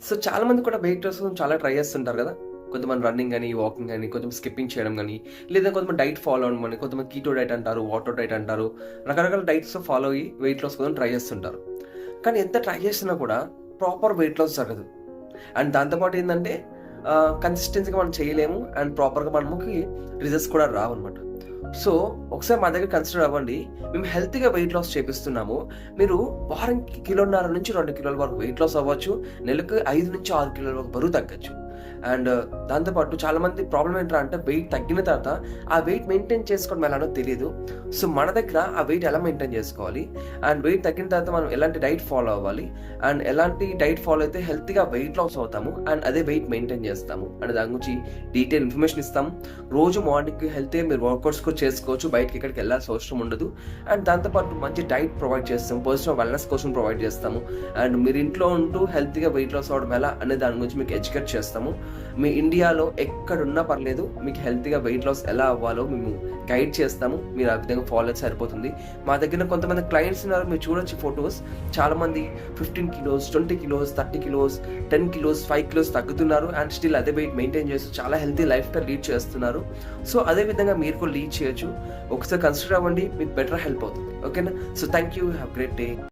So చాలామంది కూడా weight loss కోసం చాలా ట్రై చేస్తుంటారు కదా! కొంతమంది రన్నింగ్ గాని, వాకింగ్ గాని, కొంతమంది స్కిప్పింగ్ చేయడం గాని, లేదా కొంతమంది డైట్ ఫాలో అవ్వడం గాని, కొంతమంది కీటో డైట్ అంటారు, వాటర్ డైట్ అంటారు. రకరకాల డైట్స్ ఫాలో అయ్యి వెయిట్ లాస్ కోసం ట్రై చేస్తుంటారు. కానీ ఎంత ట్రై చేసినా కూడా ప్రాపర్ వెయిట్ లాస్ జరగదు. అండ్ దాంతో పాటు ఏందంటే కన్సిస్టెన్సీగా మనం చేయలేము. అండ్ ప్రాపర్‌గా మనకి రిజల్ట్స్ కూడా రావన్నమాట. సో, ఒకసారి మా దగ్గర కన్సిడర్ అవ్వండి. మేము హెల్తీగా వెయిట్ లాస్ చేపిస్తున్నాము. మీరు వారానికి కిలోన్నర నుంచి 2 కిలోల వరకు వెయిట్ లాస్ అవ్వచ్చు. నెలకు 5-6 కిలోల వరకు బరువు తగ్గొచ్చు. అండ్ దాంతో పాటు చాలామంది ప్రాబ్లమ్ ఏంట్రా అంటే వెయిట్ తగ్గిన తర్వాత ఆ వెయిట్ మెయింటైన్ చేసుకోవడం ఎలానో తెలీదు. సో, మన దగ్గర ఆ వెయిట్ ఎలా మెయింటైన్ చేసుకోవాలి, అండ్ వెయిట్ తగ్గిన తర్వాత మనం ఎలాంటి డైట్ ఫాలో అవ్వాలి, అండ్ ఎలాంటి డైట్ ఫాలో అయితే హెల్తీగా వెయిట్ లాస్ అవుతాము, అండ్ అదే వెయిట్ మెయింటైన్ చేస్తాము అండ్ దాని గురించి డీటెయిల్ ఇన్ఫర్మేషన్ ఇస్తాము. రోజు మార్నింగ్ హెల్తీగా మీరు వర్కౌట్స్ కూడా చేసుకోవచ్చు. బయటకి ఎక్కడికి వెళ్ళాల్సిన అవసరం ఉండదు. అండ్ దాంతోపాటు మంచి డైట్ ప్రొవైడ్ చేస్తాము. పర్సనల్ వెల్నెస్ కోసం ప్రొవైడ్ చేస్తాము. అండ్ మీరు ఇంట్లో ఉంటూ హెల్తీగా వెయిట్ లాస్ అవ్వడం ఎలా అనే దాని గురించి మీకు ఎడ్యుకేట్ చేస్తాము. మీ ఇండియాలో ఎక్కడున్నా పర్లేదు, మీకు హెల్తీగా వెయిట్ లాస్ ఎలా అవ్వాలో మేము గైడ్ చేస్తాము. మీరు ఆ విధంగా ఫాలో అయితే సరిపోతుంది. మా దగ్గర కొంతమంది క్లయింట్స్ ఉన్నారు, మీరు చూడొచ్చు ఫొటోస్. చాలామంది 15 kilos, 20 kilos, 30 kilos, 10 kilos, 5 kilos తగ్గుతున్నారు. అండ్ స్టిల్ అదే వెయిట్ మెయింటైన్ చేస్తూ చాలా హెల్తీ లైఫ్ స్టైల్ లీడ్ చేస్తున్నారు. సో అదే విధంగా మీరు కూడా లీడ్ చేయొచ్చు. ఒకసారి కన్సిడర్ అవ్వండి, మీకు బెటర్ హెల్ప్ అవుతుంది. ఓకేనా? So thank you. Have great day.